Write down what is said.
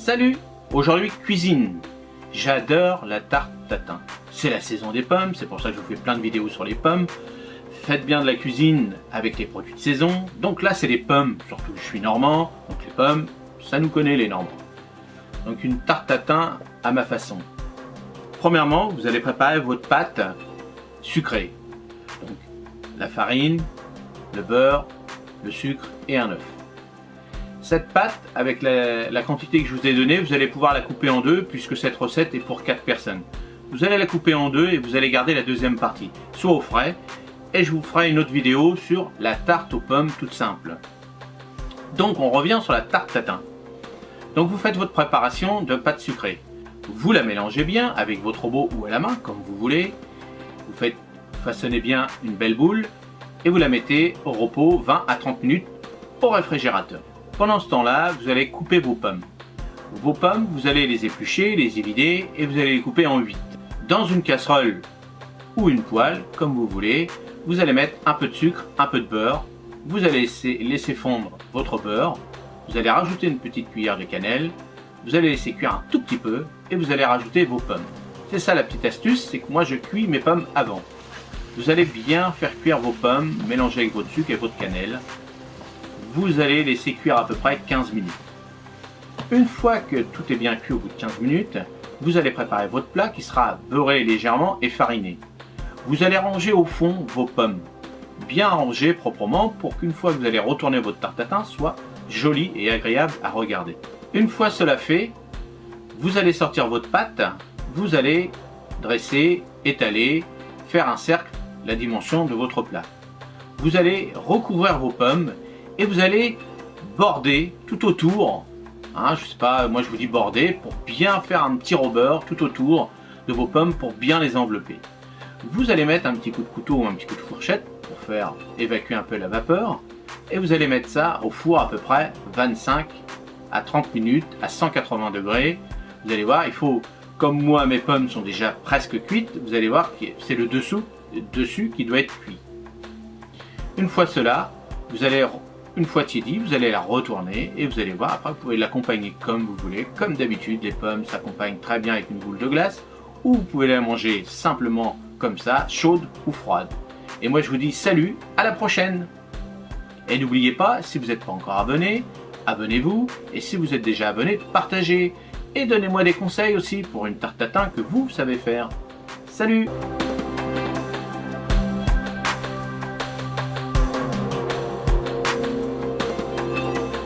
Salut! Aujourd'hui cuisine. J'adore la tarte tatin. C'est la saison des pommes, c'est pour ça que je vous fais plein de vidéos sur les pommes. Faites bien de la cuisine avec les produits de saison. Donc là c'est les pommes, surtout je suis normand, donc les pommes, ça nous connaît les normands. Donc une tarte tatin à ma façon. Premièrement, vous allez préparer votre pâte sucrée. Donc la farine, le beurre, le sucre et un œuf. Cette pâte, avec la quantité que je vous ai donnée, vous allez pouvoir la couper en deux puisque cette recette est pour 4 personnes. Vous allez la couper en deux et vous allez garder la deuxième partie, soit au frais, et je vous ferai une autre vidéo sur la tarte aux pommes toute simple. Donc on revient sur la tarte tatin. Donc vous faites votre préparation de pâte sucrée. Vous la mélangez bien avec votre robot ou à la main, comme vous voulez. Vous façonnez bien une belle boule et vous la mettez au repos 20 à 30 minutes au réfrigérateur. Pendant ce temps-là, vous allez couper vos pommes. Vos pommes, vous allez les éplucher, les évider et vous allez les couper en 8. Dans une casserole ou une poêle, comme vous voulez, vous allez mettre un peu de sucre, un peu de beurre. Vous allez laisser fondre votre beurre. Vous allez rajouter une petite cuillère de cannelle. Vous allez laisser cuire un tout petit peu et vous allez rajouter vos pommes. C'est ça la petite astuce, c'est que moi je cuis mes pommes avant. Vous allez bien faire cuire vos pommes, mélanger avec votre sucre et votre cannelle. Vous allez laisser cuire à peu près 15 minutes. Une fois que tout est bien cuit au bout de 15 minutes, vous allez préparer votre plat qui sera beurré légèrement et fariné. Vous allez ranger au fond vos pommes, bien rangées proprement pour qu'une fois que vous allez retourner votre tarte tatin soit jolie et agréable à regarder. Une fois cela fait, vous allez sortir votre pâte, vous allez dresser, étaler, faire un cercle, la dimension de votre plat. Vous allez recouvrir vos pommes et vous allez border tout autour, je sais pas, moi je vous dis border, pour bien faire un petit rebord tout autour de vos pommes pour bien les envelopper. Vous allez mettre un petit coup de couteau ou un petit coup de fourchette pour faire évacuer un peu la vapeur et vous allez mettre ça au four à peu près 25 à 30 minutes à 180 degrés. Vous allez voir, il faut, comme moi mes pommes sont déjà presque cuites, vous allez voir que c'est le dessus qui doit être cuit. Une fois cela, une fois tiédi, vous allez la retourner et vous allez voir, après vous pouvez l'accompagner comme vous voulez. Comme d'habitude, les pommes s'accompagnent très bien avec une boule de glace ou vous pouvez la manger simplement comme ça, chaude ou froide. Et moi je vous dis salut, à la prochaine. Et n'oubliez pas, si vous n'êtes pas encore abonné, abonnez-vous. Et si vous êtes déjà abonné, partagez. Et donnez-moi des conseils aussi pour une tarte tatin que vous savez faire. Salut!